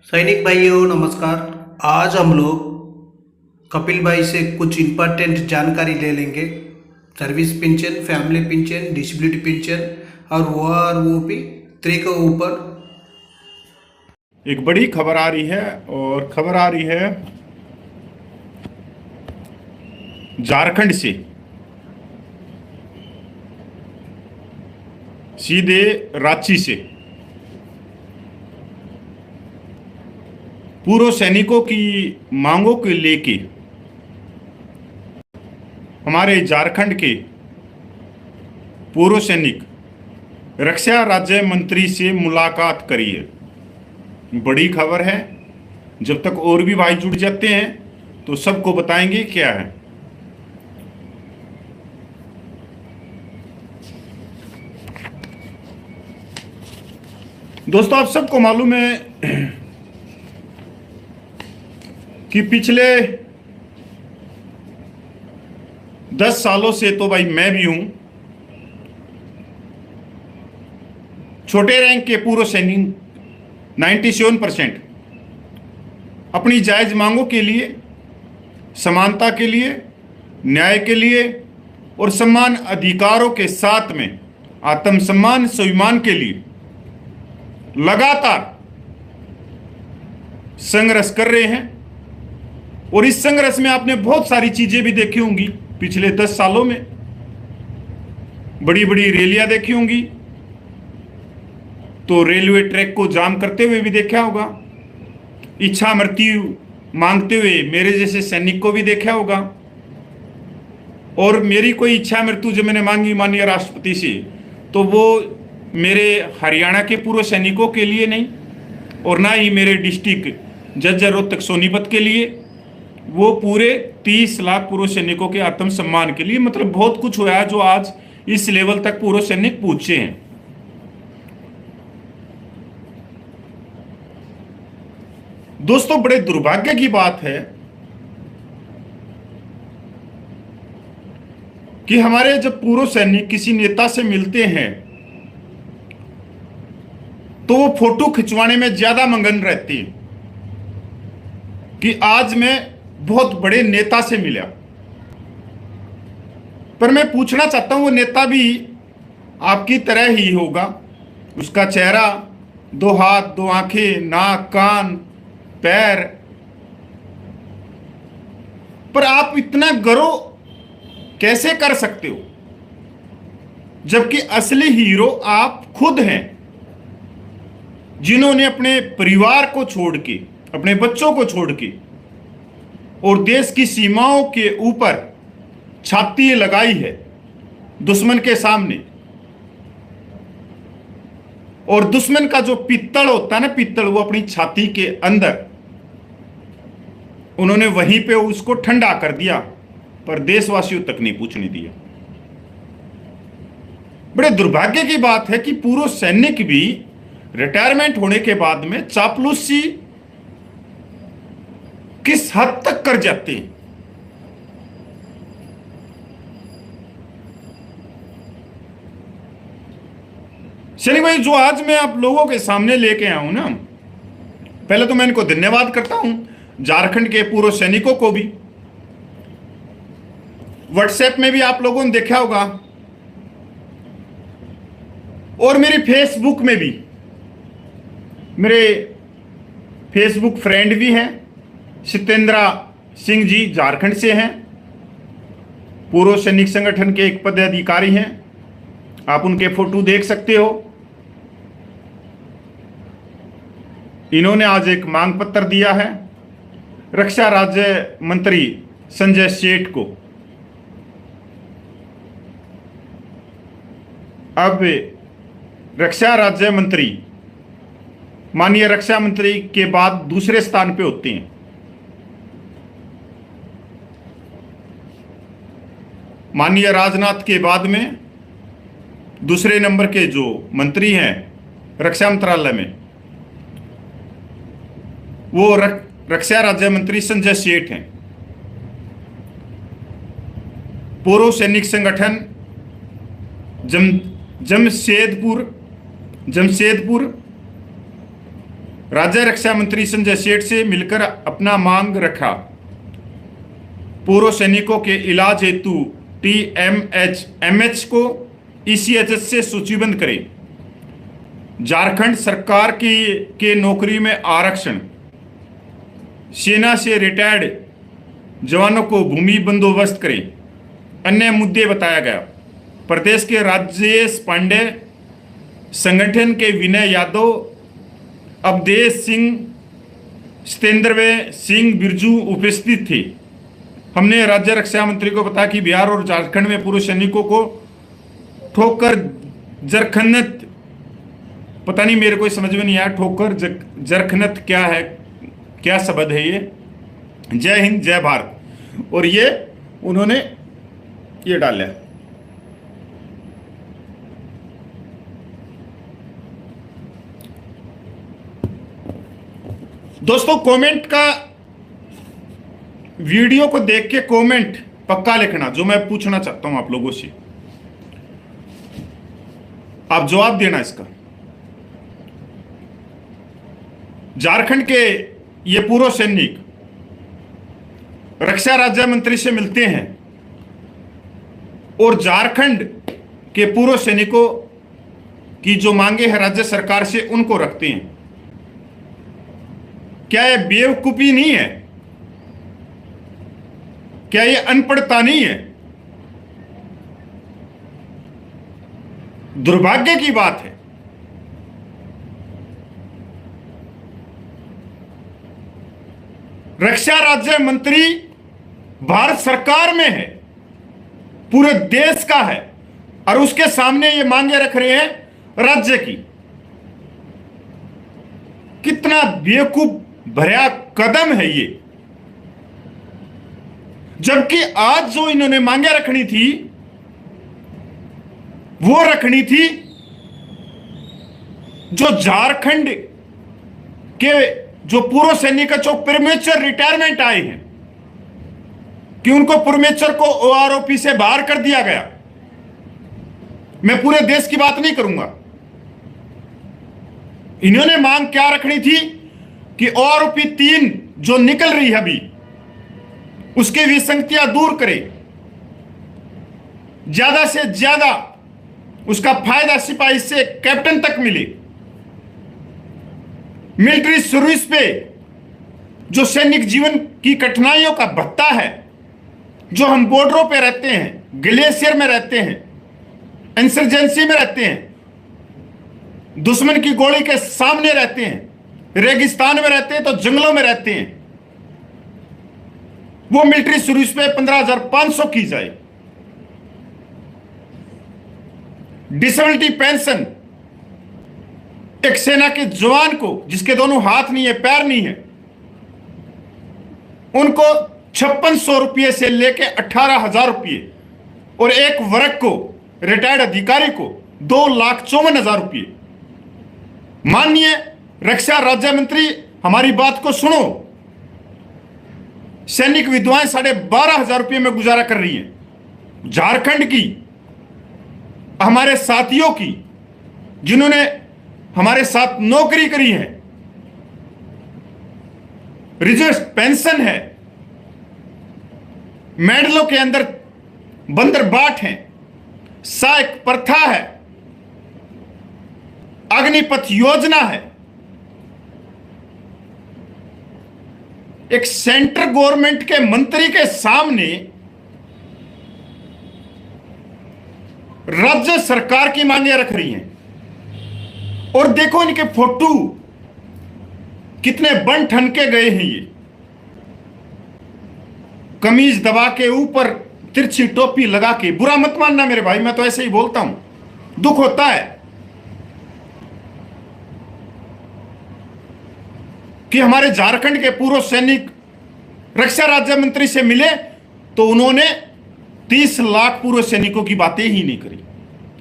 सैनिक भाइयों नमस्कार। आज हम लोग कपिल भाई से कुछ इम्पोर्टेंट जानकारी ले लेंगे। Service pension, family pension, disability pension और वो भी त्रे के ऊपर। एक बड़ी खबर आ रही है और खबर आ रही है झारखंड से, सीधे रांची से। पूर्व सैनिकों की मांगों को लेके हमारे झारखंड के पूर्व सैनिक रक्षा राज्य मंत्री से मुलाकात करी है। बड़ी खबर है। जब तक और भी भाई जुड़ जाते हैं तो सबको बताएंगे क्या है। दोस्तों, आप सबको मालूम है कि पिछले 10 सालों से तो भाई मैं भी हूं छोटे रैंक के पूर्व सैनिक 97% अपनी जायज मांगों के लिए, समानता के लिए, न्याय के लिए और सम्मान अधिकारों के साथ में आत्मसम्मान स्वाभिमान के लिए लगातार संघर्ष कर रहे हैं। और इस संघर्ष में आपने बहुत सारी चीजें भी देखी होंगी। पिछले 10 सालों में बड़ी बड़ी रैलियां देखी होंगी, तो रेलवे ट्रैक को जाम करते हुए भी देखा होगा, इच्छा मृत्यु मांगते हुए मेरे जैसे सैनिक को भी देखा होगा। और मेरी कोई इच्छा मृत्यु जो मैंने मांगी माननीय राष्ट्रपति से, तो वो मेरे हरियाणा के पूर्व सैनिकों के लिए नहीं और ना ही मेरे डिस्ट्रिक्ट झज्जर रोहतक सोनीपत के लिए, वो पूरे 30 लाख पूर्व सैनिकों के आत्मसम्मान के लिए। मतलब बहुत कुछ हुआ है जो आज इस लेवल तक पूर्व सैनिक पहुंचे हैं। दोस्तों, बड़े दुर्भाग्य की बात है कि हमारे जब पूर्व सैनिक किसी नेता से मिलते हैं तो वो फोटो खिंचवाने में ज्यादा मगन रहती है कि आज मैं बहुत बड़े नेता से मिला। पर मैं पूछना चाहता हूं, वो नेता भी आपकी तरह ही होगा। उसका चेहरा, 2 हाथ, 2 आंखें, नाक, कान, पैर। पर आप इतना गर्व कैसे कर सकते हो जबकि असली हीरो आप खुद हैं, जिन्होंने अपने परिवार को छोड़ के, अपने बच्चों को छोड़ के और देश की सीमाओं के ऊपर छाती लगाई है दुश्मन के सामने। और दुश्मन का जो पित्तल होता है ना, पित्तल, वो अपनी छाती के अंदर उन्होंने वहीं पे उसको ठंडा कर दिया, पर देशवासियों तक नहीं पूछने दिया। बड़े दुर्भाग्य की बात है कि पूर्व सैनिक भी रिटायरमेंट होने के बाद में चापलूसी किस हद तक कर जाते हैं। शनि भाई, जो आज मैं आप लोगों के सामने लेके आया हूं ना, पहले तो मैं इनको धन्यवाद करता हूं, झारखंड के पूर्व सैनिकों को भी। व्हाट्सएप में भी आप लोगों ने देखा होगा और मेरी फेसबुक में भी, मेरे फेसबुक फ्रेंड भी हैं। सत्येंद्रा सिंह जी झारखंड से हैं, पूर्व सैनिक संगठन के एक पदाधिकारी हैं। आप उनके फोटो देख सकते हो। इन्होंने आज एक मांग पत्र दिया है रक्षा राज्य मंत्री संजय सेठ को। अब रक्षा राज्य मंत्री माननीय रक्षा मंत्री के बाद दूसरे स्थान पे होते हैं। माननीय राजनाथ के बाद में दूसरे नंबर के जो मंत्री हैं रक्षा मंत्रालय में, वो रक्षा राज्य मंत्री संजय सेठ हैं। पूर्व सैनिक संगठन जमशेदपुर राज्य रक्षा मंत्री संजय सेठ से मिलकर अपना मांग रखा। पूर्व सैनिकों के इलाज हेतु TMH को ECHS से सूचीबद्ध करें। झारखंड सरकार के नौकरी में आरक्षण, सेना से रिटायर्ड जवानों को भूमि बंदोबस्त करें। अन्य मुद्दे बताया गया। प्रदेश के राजेश पांडे, संगठन के विनय यादव, अवधेश सिंह, सत्येंद्र सिंह बिरजू उपस्थित थे। हमने राज्य रक्षा मंत्री को बताया कि बिहार और झारखंड में पूर्व सैनिकों को ठोकर जरखनत, पता नहीं, मेरे को समझ में नहीं आया ठोकर जरखनत क्या है, क्या शब्द है ये। जय हिंद जय भारत। और ये उन्होंने ये डाला। दोस्तों कमेंट का, वीडियो को देख के कमेंट पक्का लिखना जो मैं पूछना चाहता हूं आप लोगों से, आप जवाब देना इसका। झारखंड के ये पूर्व सैनिक रक्षा राज्य मंत्री से मिलते हैं और झारखंड के पूर्व सैनिकों की जो मांगे हैं राज्य सरकार से उनको रखते हैं। क्या यह बेवकूफी नहीं है? क्या यह अनपढ़ता नहीं है? दुर्भाग्य की बात है। रक्षा राज्य मंत्री भारत सरकार में है, पूरे देश का है, और उसके सामने ये मांगे रख रहे हैं राज्य की। कितना बेवकूफ भरा कदम है ये। जबकि आज जो इन्होंने मांगे रखनी थी वो रखनी थी जो झारखंड के जो पूर्व सैनिक जो प्रीमेच्योर रिटायरमेंट आए हैं कि उनको प्रीमेच्योर को OROP से बाहर कर दिया गया। मैं पूरे देश की बात नहीं करूंगा। इन्होंने मांग क्या रखनी थी कि OROP 3 जो निकल रही है अभी, उसकी विसंगतियां दूर करे, ज्यादा से ज्यादा उसका फायदा सिपाही से कैप्टन तक मिले। मिलिट्री सर्विस पे जो सैनिक जीवन की कठिनाइयों का भत्ता है, जो हम बॉर्डरों पे रहते हैं, ग्लेशियर में रहते हैं, इंसर्जेंसी में रहते हैं, दुश्मन की गोली के सामने रहते हैं, रेगिस्तान में रहते हैं तो जंगलों में रहते हैं, वो मिलिट्री सर्विस पे 15,500 की जाए। डिसेबिलिटी पेंशन एक सेना के जवान को जिसके दोनों हाथ नहीं है, पैर नहीं है, उनको 5600 रुपये से लेके 18,000 रुपये, और एक वर्ग को, रिटायर्ड अधिकारी को 2,54,000 रुपये। माननीय रक्षा राज्य मंत्री, हमारी बात को सुनो। सैनिक विधवाएं 12,500 रुपये में गुजारा कर रही हैं। झारखंड की, हमारे साथियों की, जिन्होंने हमारे साथ नौकरी करी है, रिजर्व पेंशन है, मेडलों के अंदर बंदरबाट हैं, सहायक प्रथा है, अग्निपथ योजना है। एक सेंट्रल गवर्नमेंट के मंत्री के सामने राज्य सरकार की मांगे रख रही हैं। और देखो इनके फोटो कितने बन ठन के गए हैं। ये कमीज दबा के ऊपर तिरछी टोपी लगा के, बुरा मत मानना मेरे भाई, मैं तो ऐसे ही बोलता हूं, दुख होता है कि हमारे झारखंड के पूर्व सैनिक रक्षा राज्य मंत्री से मिले तो उन्होंने 30 लाख पूर्व सैनिकों की बातें ही नहीं करी।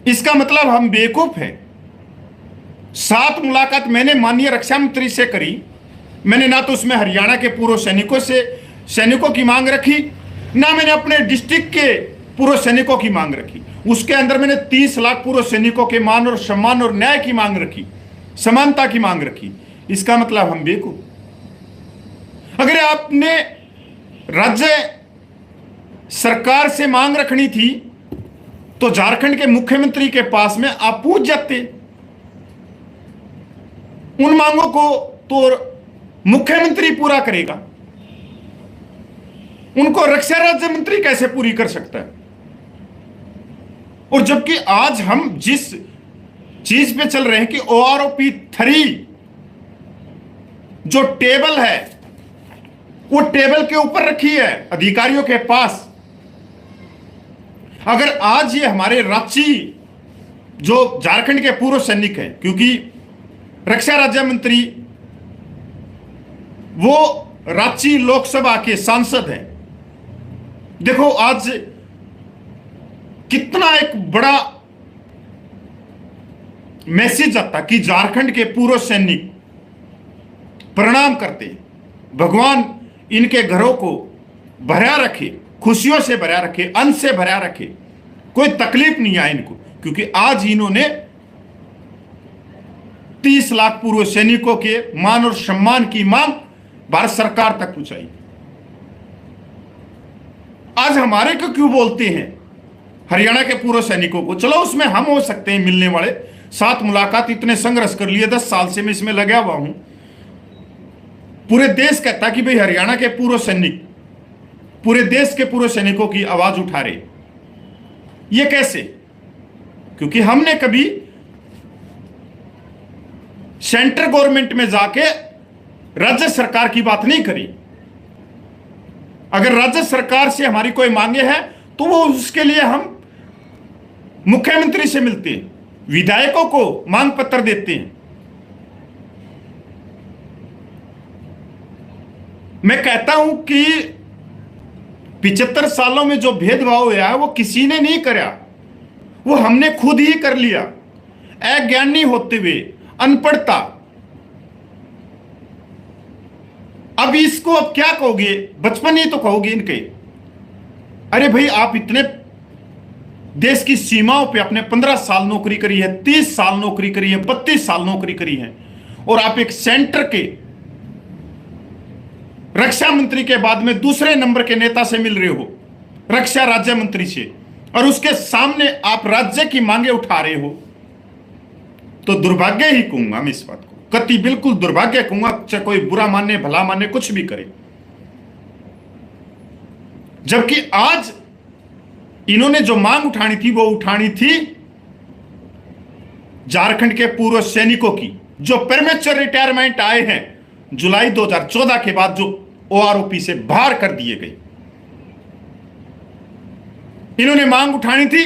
इसका मतलब हम बेवकूफ हैं। 7 मुलाकात मैंने माननीय रक्षा मंत्री से करी। मैंने ना तो उसमें हरियाणा के पूर्व सैनिकों की मांग रखी, ना मैंने अपने डिस्ट्रिक्ट के पूर्व सैनिकों की मांग रखी। उसके अंदर मैंने 30 लाख पूर्व सैनिकों के मान और सम्मान और न्याय की मांग रखी, समानता की मांग रखी। इसका मतलब हम बेवकूफ। अगर आपने राज्य सरकार से मांग रखनी थी तो झारखंड के मुख्यमंत्री के पास में आप पूछ जाते। उन मांगों को तो मुख्यमंत्री पूरा करेगा, उनको रक्षा राज्य मंत्री कैसे पूरी कर सकता है? और जबकि आज हम जिस चीज पे चल रहे हैं कि OROP 3 जो टेबल है वो टेबल के ऊपर रखी है अधिकारियों के पास। अगर आज ये हमारे रांची जो झारखंड के पूर्व सैनिक हैं, क्योंकि रक्षा राज्य मंत्री वो रांची लोकसभा के सांसद हैं, देखो आज कितना एक बड़ा मैसेज आता कि झारखंड के पूर्व सैनिक प्रणाम करते, भगवान इनके घरों को भरा रखे, खुशियों से भरा रखे, अन्न से भरा रखे, कोई तकलीफ नहीं आए इनको। क्योंकि आज इन्होंने 30 लाख पूर्व सैनिकों के मान और सम्मान की मांग भारत सरकार तक पहुंचाई। आज हमारे को क्यों बोलते हैं हरियाणा के पूर्व सैनिकों को? चलो उसमें हम हो सकते हैं मिलने वाले, साथ मुलाकात, इतने संघर्ष कर लिए, 10 साल से मैं इसमें लगा हुआ हूं। पूरे देश कहता कि भाई हरियाणा के पूर्व सैनिक पूरे देश के पूर्व सैनिकों की आवाज उठा रहे। ये कैसे? क्योंकि हमने कभी सेंट्रल गवर्नमेंट में जाके राज्य सरकार की बात नहीं करी। अगर राज्य सरकार से हमारी कोई मांगे हैं तो वो उसके लिए हम मुख्यमंत्री से मिलते हैं, विधायकों को मांग पत्र देते हैं। मैं कहता हूं कि 75 सालों में जो भेदभाव हुआ है वो किसी ने नहीं करा, वो हमने खुद ही कर लिया। अज्ञानी होते हुए, अनपढ़ता। अब इसको अब क्या कहोगे? बचपन ही तो कहोगे इनके। अरे भाई, आप इतने देश की सीमाओं पे आपने 15 साल नौकरी करी है, 30 साल नौकरी करी है, 32 साल नौकरी करी है, और आप एक सेंटर के रक्षा मंत्री के बाद में दूसरे नंबर के नेता से मिल रहे हो, रक्षा राज्य मंत्री से, और उसके सामने आप राज्य की मांगे उठा रहे हो, तो दुर्भाग्य ही कहूंगा मैं इस बात को, कति बिल्कुल दुर्भाग्य कहूंगा। चाहे कोई बुरा माने, भला माने, कुछ भी करे। जबकि आज इन्होंने जो मांग उठानी थी वो उठानी थी झारखंड के पूर्व सैनिकों की, जो प्रीमेच्योर रिटायरमेंट आए हैं जुलाई 2014 के बाद, जो OROP से बाहर कर दिए गए। इन्होंने मांग उठानी थी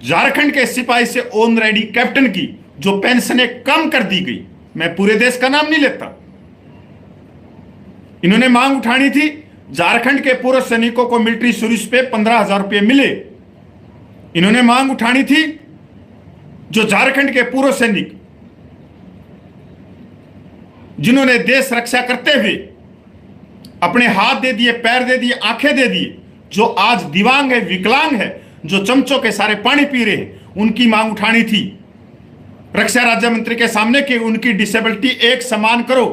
झारखंड के सिपाही से ऑनरेडी कैप्टन की जो पेंशनें कम कर दी गई। मैं पूरे देश का नाम नहीं लेता। इन्होंने मांग उठानी थी झारखंड के पूर्व सैनिकों को मिलिट्री सर्विस पे 15,000 रुपये मिले। इन्होंने मांग उठानी थी जो झारखंड के पूर्व सैनिक जिन्होंने देश रक्षा करते हुए अपने हाथ दे दिए, पैर दे दिए, आंखें दे दिए, जो आज दिव्यांग है, विकलांग है, जो चमचों के सारे पानी पी रहे हैं, उनकी मांग उठानी थी रक्षा राज्य मंत्री के सामने कि उनकी डिसेबिलिटी एक समान करो।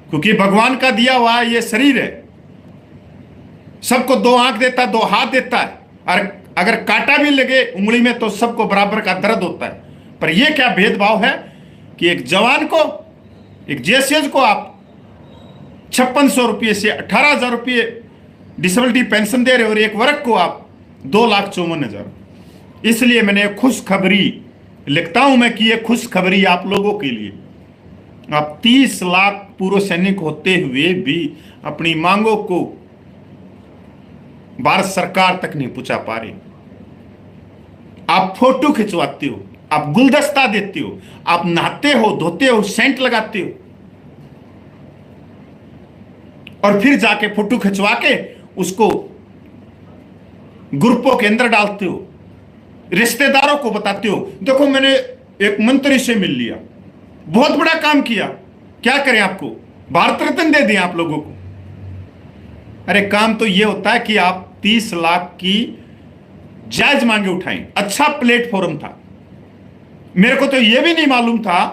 क्योंकि भगवान का दिया हुआ ये शरीर है, सबको 2 आंख देता है, 2 हाथ देता है, और अगर कांटा भी लगे उंगली में तो सबको बराबर का दर्द होता है। पर यह क्या भेदभाव है कि एक जवान को, एक JCS को आप 5600 रुपये से 18,000 रुपये डिसेबिलिटी पेंशन दे रहे हो, और एक वर्ग को आप 2,54,000। इसलिए मैंने खुशखबरी लिखता हूं मैं कि यह खुशखबरी आप लोगों के लिए। आप 30 लाख पूर्व सैनिक होते हुए भी अपनी मांगों को भारत सरकार तक नहीं पहुंचा पा रहे। आप फोटो खिंचवाते हो, आप गुलदस्ता देते हो, आप नहाते हो, धोते हो, सेंट लगाते हो, और फिर जाके फोटो खिंचवा के उसको ग्रुपों के अंदर डालते हो, रिश्तेदारों को बताते हो, देखो मैंने एक मंत्री से मिल लिया, बहुत बड़ा काम किया। क्या करें? आपको भारत रत्न दे दें आप लोगों को? अरे काम तो यह होता है कि आप 30 लाख की जायज मांगे उठाएं। अच्छा प्लेटफॉर्म था, मेरे को तो यह भी नहीं मालूम था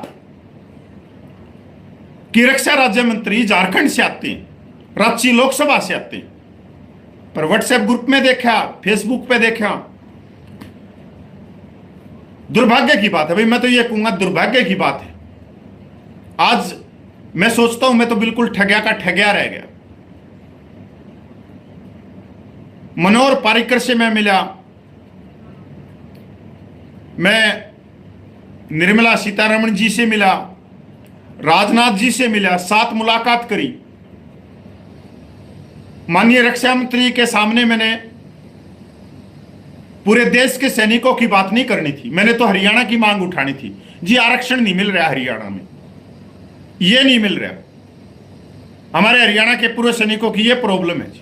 कि रक्षा राज्य मंत्री झारखंड से आते हैं, रांची लोकसभा से आते हैं। पर व्हाट्सएप ग्रुप में देखा, फेसबुक पे देखा। दुर्भाग्य की बात है भाई, मैं तो ये कहूंगा दुर्भाग्य की बात है। आज मैं सोचता हूं मैं तो बिल्कुल ठगिया का ठगिया रह गया। मनोहर पारिकर से मैं मिला, मैं निर्मला सीतारमण जी से मिला, राजनाथ जी से मिला, 7 मुलाकात करी। माननीय रक्षा मंत्री के सामने मैंने पूरे देश के सैनिकों की बात नहीं करनी थी, मैंने तो हरियाणा की मांग उठानी थी। जी आरक्षण नहीं मिल रहा हरियाणा में, ये नहीं मिल रहा। हमारे हरियाणा के पूर्व सैनिकों की ये प्रॉब्लम है जी।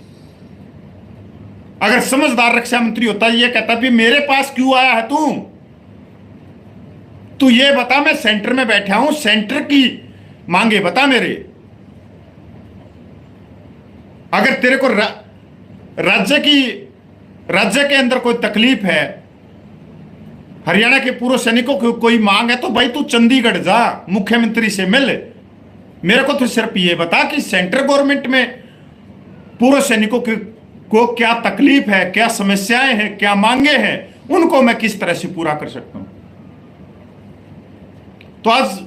अगर समझदार रक्षा मंत्री होता, ये कहता भी मेरे पास क्यों आया है तू ये बता, मैं सेंटर में बैठा हूं, सेंटर की मांगे बता मेरे। अगर तेरे को राज्य के अंदर कोई तकलीफ है, हरियाणा के पूर्व सैनिकों की कोई मांग है, तो भाई तू चंडीगढ़ जा, मुख्यमंत्री से मिल। मेरे को तो सिर्फ ये बता कि सेंट्रल गवर्नमेंट में पूर्व सैनिकों को क्या तकलीफ है, क्या समस्याएं हैं, क्या मांगे हैं, उनको मैं किस तरह से पूरा कर सकता हूं। तो आज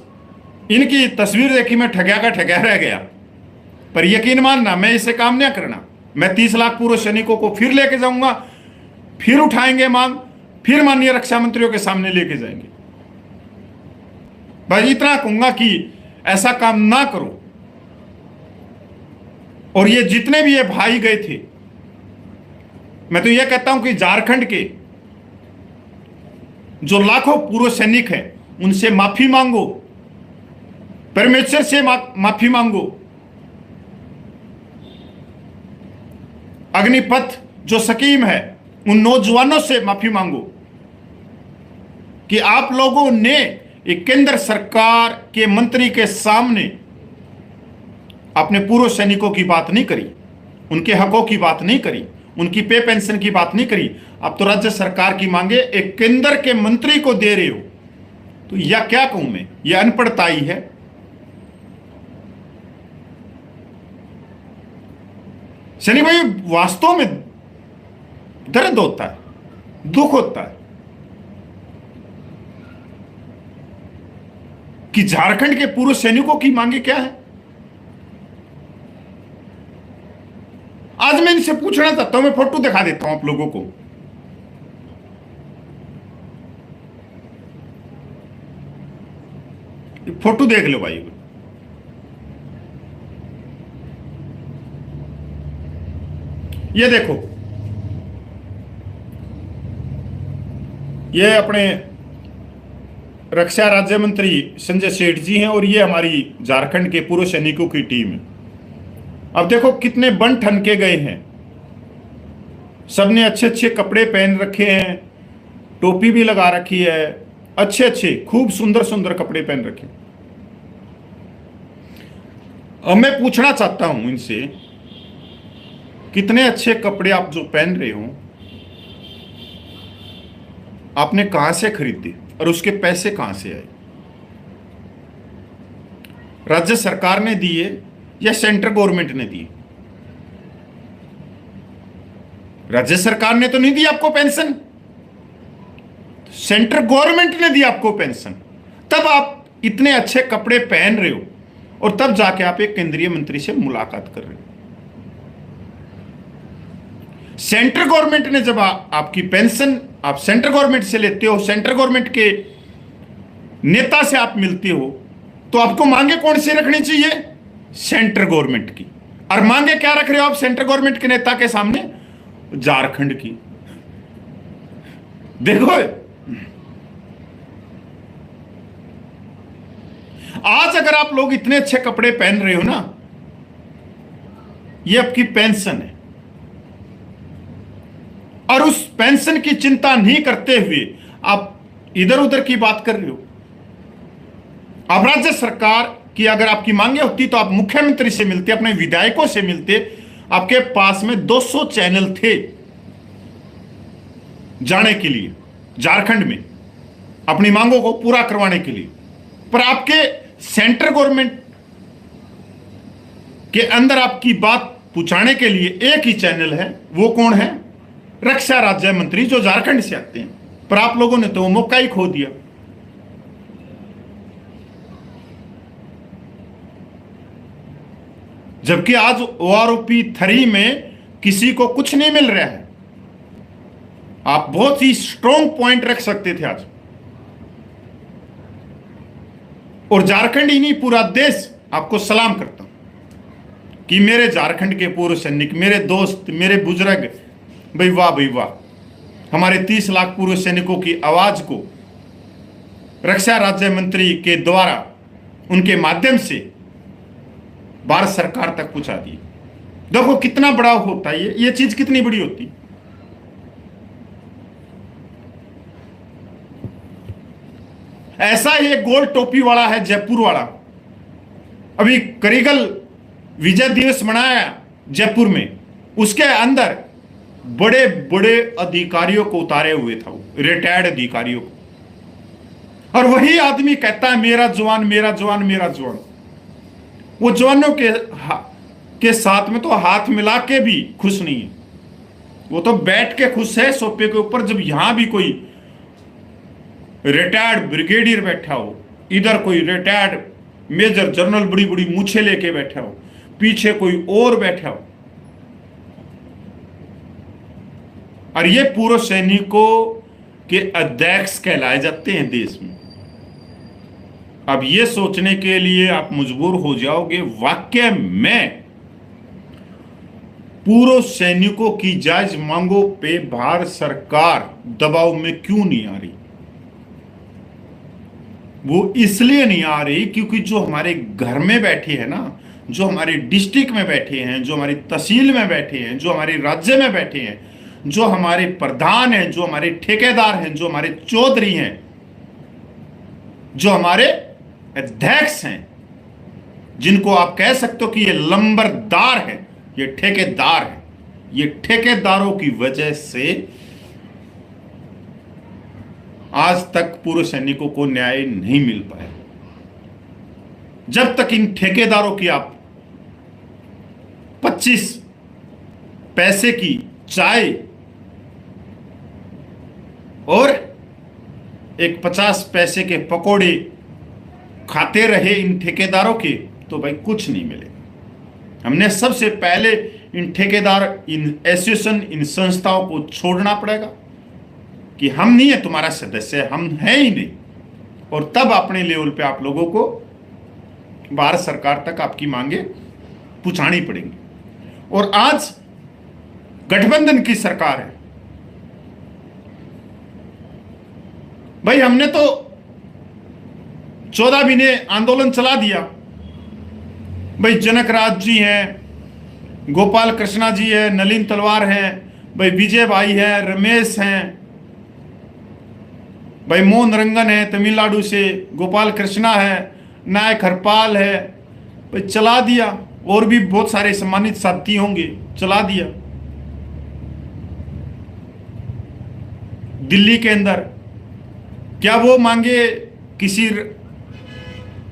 इनकी तस्वीर देखी, मैं ठगिया का ठगिया रह गया। पर यकीन मानना, मैं इसे काम नहीं करना। मैं 30 लाख पूर्व सैनिकों को फिर लेके जाऊंगा, फिर उठाएंगे मांग, फिर माननीय रक्षा मंत्रियों के सामने लेके जाएंगे। भाई इतना कहूंगा कि ऐसा काम ना करो। और ये जितने भी ये भाई गए थे, मैं तो ये कहता हूं कि झारखंड के जो लाखों पूर्व सैनिक हैं, उनसे माफी मांगो, परमेश्वर से माफी मांगो। अग्निपथ जो स्कीम है, उन नौजवानों से माफी मांगो कि आप लोगों ने एक केंद्र सरकार के मंत्री के सामने अपने पूर्व सैनिकों की बात नहीं करी, उनके हकों की बात नहीं करी, उनकी पे पेंशन की बात नहीं करी। अब तो राज्य सरकार की मांगे एक केंद्र के मंत्री को दे रहे हो, तो यह क्या कहूं मैं, यह अनपढ़ताई है। सैनिक भाई, वास्तव में दर्द होता है, दुख होता है कि झारखंड के पूर्व सैनिकों की मांगे क्या है। आज मैं इनसे पूछना चाहता हूं, मैं फोटो दिखा देता हूं आप लोगों को। फोटो देख लो भाई। ये देखो, ये अपने रक्षा राज्य मंत्री संजय सेठ जी हैं और ये हमारी झारखंड के पूर्व सैनिकों की टीम है। अब देखो कितने बन ठन के गए हैं, सबने अच्छे अच्छे कपड़े पहन रखे हैं, टोपी भी लगा रखी है, अच्छे अच्छे खूब सुंदर सुंदर कपड़े पहन रखे। अब मैं पूछना चाहता हूं इनसे, कितने अच्छे कपड़े आप जो पहन रहे हो, आपने कहां से खरीदे और उसके पैसे कहां से आए? राज्य सरकार ने दिए या सेंट्रल गवर्नमेंट ने दिए? राज्य सरकार ने तो नहीं दी आपको पेंशन, सेंट्रल गवर्नमेंट ने दी आपको पेंशन। तब आप इतने अच्छे कपड़े पहन रहे हो और तब जाके आप एक केंद्रीय मंत्री से मुलाकात कर रहे हो। सेंट्रल गवर्नमेंट ने जब आपकी पेंशन आप सेंट्रल गवर्नमेंट से लेते हो, सेंट्रल गवर्नमेंट के नेता से आप मिलते हो, तो आपको मांगे कौन सी रखनी चाहिए? सेंट्रल गवर्नमेंट की। और मांगे क्या रख रहे हो आप सेंट्रल गवर्नमेंट के नेता के सामने? झारखंड की। देखो, आज अगर आप लोग इतने अच्छे कपड़े पहन रहे हो ना, ये आपकी पेंशन है, और उस पेंशन की चिंता नहीं करते हुए आप इधर उधर की बात कर रहे हो। अब राज्य सरकार की अगर आपकी मांगे होती तो आप मुख्यमंत्री से मिलते, अपने विधायकों से मिलते। आपके पास में 200 चैनल थे जाने के लिए झारखंड में, अपनी मांगों को पूरा करवाने के लिए। पर आपके सेंट्रल गवर्नमेंट के अंदर आपकी बात पहुंचाने के लिए एक ही चैनल है, वो कौन है? रक्षा राज्य मंत्री, जो झारखंड से आते हैं। पर आप लोगों ने तो वो मौका ही खो दिया। जबकि आज ओआरओपी 3 में किसी को कुछ नहीं मिल रहा है। आप बहुत ही स्ट्रॉन्ग पॉइंट रख सकते थे आज, और झारखंड ही नहीं पूरा देश आपको सलाम करता कि मेरे झारखंड के पूर्व सैनिक, मेरे दोस्त, मेरे बुजुर्ग, भाई वाह भाई वाह। हमारे 30 लाख पूर्व सैनिकों की आवाज को रक्षा राज्य मंत्री के द्वारा, उनके माध्यम से भारत सरकार तक पहुंचा दी। देखो कितना बड़ा होता है ये चीज कितनी बड़ी होती। ऐसा ही एक गोल टोपी वाला है जयपुर वाला, अभी करिगल विजय दिवस मनाया जयपुर में, उसके अंदर बड़े बड़े अधिकारियों को उतारे हुए था, वो रिटायर्ड अधिकारियों को। और वही आदमी कहता है मेरा जवान, मेरा जवान, मेरा जवान। वो जवानों के साथ में तो हाथ मिला के भी खुश नहीं है, वो तो बैठ के खुश है सोफे के ऊपर। जब यहां भी कोई रिटायर्ड ब्रिगेडियर बैठा हो, इधर कोई रिटायर्ड मेजर जनरल बड़ी बड़ी मूछे लेके बैठा हो, पीछे कोई और बैठा हो, और ये पूर्व सैनिकों के अध्यक्ष कहलाए जाते हैं देश में। अब ये सोचने के लिए आप मजबूर हो जाओगे, वाकई में पूर्व सैनिकों की जायज मांगों पे भारत सरकार दबाव में क्यों नहीं आ रही? वो इसलिए नहीं आ रही क्योंकि जो हमारे घर में बैठे हैं ना, जो हमारे डिस्ट्रिक्ट में बैठे हैं, जो हमारी तहसील में बैठे हैं, जो हमारे राज्य में बैठे हैं, जो हमारे प्रधान हैं, जो हमारे ठेकेदार हैं, जो हमारे चौधरी हैं, जो हमारे अध्यक्ष हैं, जिनको आप कह सकते हो कि ये लंबरदार है, ये ठेकेदार है, ये ठेकेदारों की वजह से आज तक पूर्व सैनिकों को न्याय नहीं मिल पाया। जब तक इन ठेकेदारों की आप 25 पैसे की चाय और एक 50 पैसे के पकोड़े खाते रहे इन ठेकेदारों के, तो भाई कुछ नहीं मिलेगा। हमने सबसे पहले इन ठेकेदार, इन एसोसिएशन, इन संस्थाओं को छोड़ना पड़ेगा कि हम नहीं है तुम्हारा सदस्य, हम हैं ही नहीं, और तब अपने लेवल पे आप लोगों को भारत सरकार तक आपकी मांगे पहुंचानी पड़ेंगी। और आज गठबंधन की सरकार है भाई। हमने तो 14 महीने आंदोलन चला दिया भाई। जनक राज जी हैं, गोपाल कृष्णा जी है, नलिन तलवार है भाई, विजय भाई है, रमेश हैं भाई, मोहन रंगन है तमिलनाडु से, गोपाल कृष्णा है, नायक हरपाल है भाई, चला दिया। और भी बहुत सारे सम्मानित साथी होंगे, चला दिया। दिल्ली के अंदर क्या वो मांगे किसी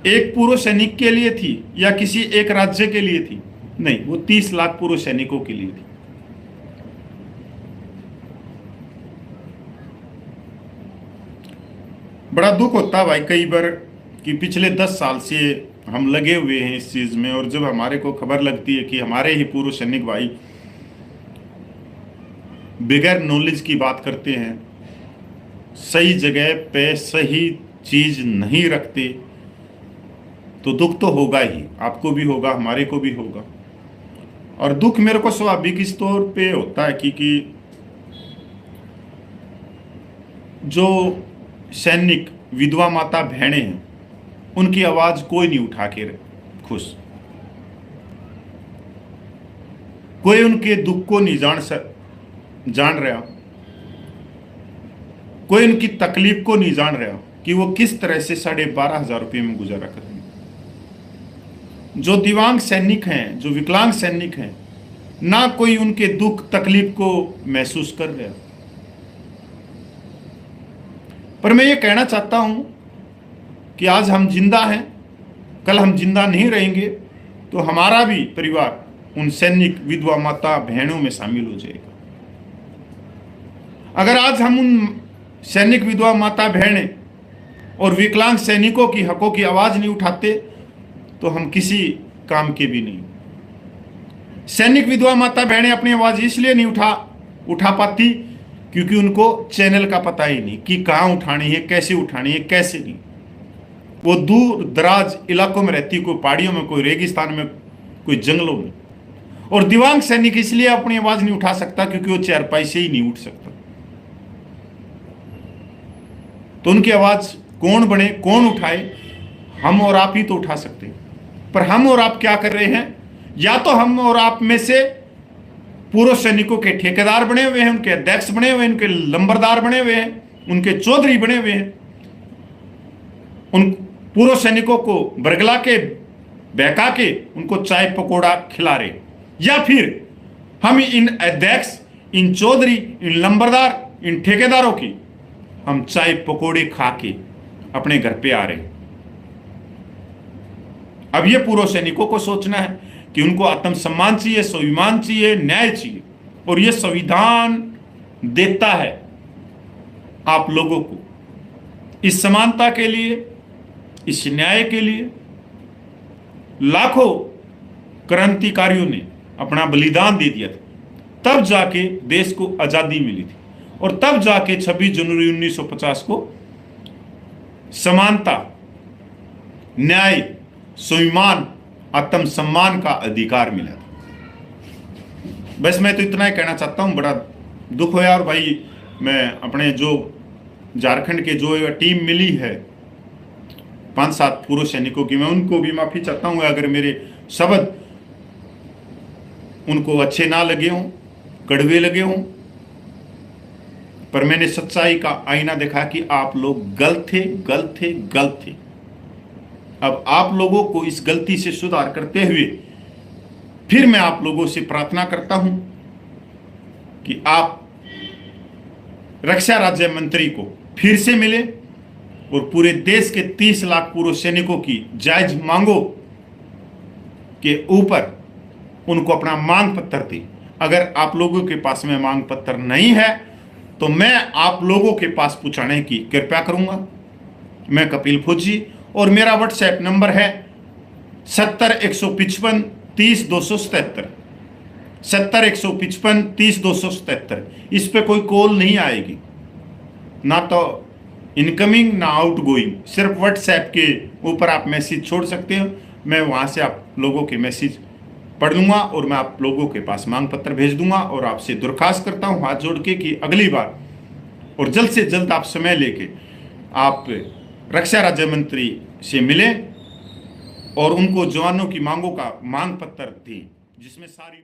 एक पूर्व सैनिक के लिए थी या किसी एक राज्य के लिए थी? नहीं, वो 30 लाख पूर्व सैनिकों के लिए थी। बड़ा दुख होता है भाई कई बार कि पिछले 10 साल से हम लगे हुए हैं इस चीज में, और जब हमारे को खबर लगती है कि हमारे ही पूर्व सैनिक भाई बिगैर नॉलेज की बात करते हैं, सही जगह पे सही चीज नहीं रखते, तो दुख तो होगा ही। आपको भी होगा, हमारे को भी होगा। और दुख मेरे को स्वाभाविक इस तौर पे होता है कि जो सैनिक विधवा माता बहनें हैं, उनकी आवाज कोई नहीं उठा के खुश, कोई उनके दुख को नहीं जान रहा, कोई उनकी तकलीफ को नहीं जान रहा कि वो किस तरह से 12,500 रुपये में गुजारा कर रहे हैं। जो दिव्यांग सैनिक हैं, जो विकलांग सैनिक हैं, ना कोई उनके दुख तकलीफ को महसूस कर रहा। पर मैं ये कहना चाहता हूं कि आज हम जिंदा हैं, कल हम जिंदा नहीं रहेंगे, तो हमारा भी परिवार उन सैनिक विधवा माता बहनों में शामिल हो जाएगा। अगर आज हम उन सैनिक विधवा माता बहनें और विकलांग सैनिकों की हकों की आवाज नहीं उठाते तो हम किसी काम के भी नहीं। सैनिक विधवा माता बहनें अपनी आवाज इसलिए नहीं उठा पाती क्योंकि उनको चैनल का पता ही नहीं कि कहां उठानी है, कैसे उठानी है, कैसे नहीं। वो दूर दराज इलाकों में रहती, कोई पहाड़ियों में, कोई रेगिस्तान में, कोई जंगलों में। और दिव्यांग सैनिक इसलिए अपनी आवाज नहीं उठा सकता क्योंकि वो चारपाई से ही नहीं उठ सकता। तो उनकी आवाज कौन बने, कौन उठाए? हम और आप ही तो उठा सकते हैं। पर हम और आप क्या कर रहे हैं? या तो हम और आप में से पूर्व सैनिकों के ठेकेदार बने हुए हैं, उनके अध्यक्ष बने हुए हैं, उनके लंबरदार बने हुए हैं, उनके चौधरी बने हुए हैं, उन पूर्व सैनिकों को बरगला के बहका के उनको चाय पकौड़ा खिला रहे। या फिर हम इन अध्यक्ष, इन चौधरी, इन लंबरदार, इन ठेकेदारों की हम चाय पकौड़े खा के अपने घर पे आ रहे हैं। अब ये पूर्व सैनिकों को सोचना है कि उनको आत्मसम्मान चाहिए, स्वाभिमान चाहिए, न्याय चाहिए। और ये संविधान देता है आप लोगों को इस समानता के लिए, इस न्याय के लिए। लाखों क्रांतिकारियों ने अपना बलिदान दे दिया था, तब जाके देश को आजादी मिली थी। और तब जाके 26 जनवरी 1950 को समानता, न्याय, स्वाभिमान, आत्मसम्मान का अधिकार मिला था। बस मैं तो इतना ही कहना चाहता हूं। बड़ा दुख हो यार भाई, मैं अपने जो झारखंड के जो टीम मिली है 5-7 पूर्व सैनिकों की, मैं उनको भी माफी चाहता हूं अगर मेरे शब्द उनको अच्छे ना लगे हों, कड़वे लगे हों। पर मैंने सच्चाई का आईना देखा कि आप लोग गलत थे। अब आप लोगों को इस गलती से सुधार करते हुए फिर मैं आप लोगों से प्रार्थना करता हूं कि आप रक्षा राज्य मंत्री को फिर से मिले और पूरे देश के 30 लाख पूर्व सैनिकों की जायज मांगों के ऊपर उनको अपना मांग पत्र दें। अगर आप लोगों के पास में मांग पत्र नहीं है तो मैं आप लोगों के पास पहुंचाने की कृपया करूंगा। मैं कपिल फौजी और मेरा व्हाट्सएप नंबर है 70 155 30 277, 70 155 30 277। इस पे कोई कॉल नहीं आएगी, ना तो इनकमिंग ना आउटगोइंग। सिर्फ व्हाट्सएप के ऊपर आप मैसेज छोड़ सकते हो, मैं वहां से आप लोगों के मैसेज पढ़ लूंगा और मैं आप लोगों के पास मांग पत्र भेज दूंगा। और आपसे दरख्वास्त करता हूं हाथ जोड़ के कि अगली बार और जल्द से जल्द आप समय लेके आप रक्षा राज्य मंत्री से मिलें और उनको जवानों की मांगों का मांग पत्र दें जिसमें सारी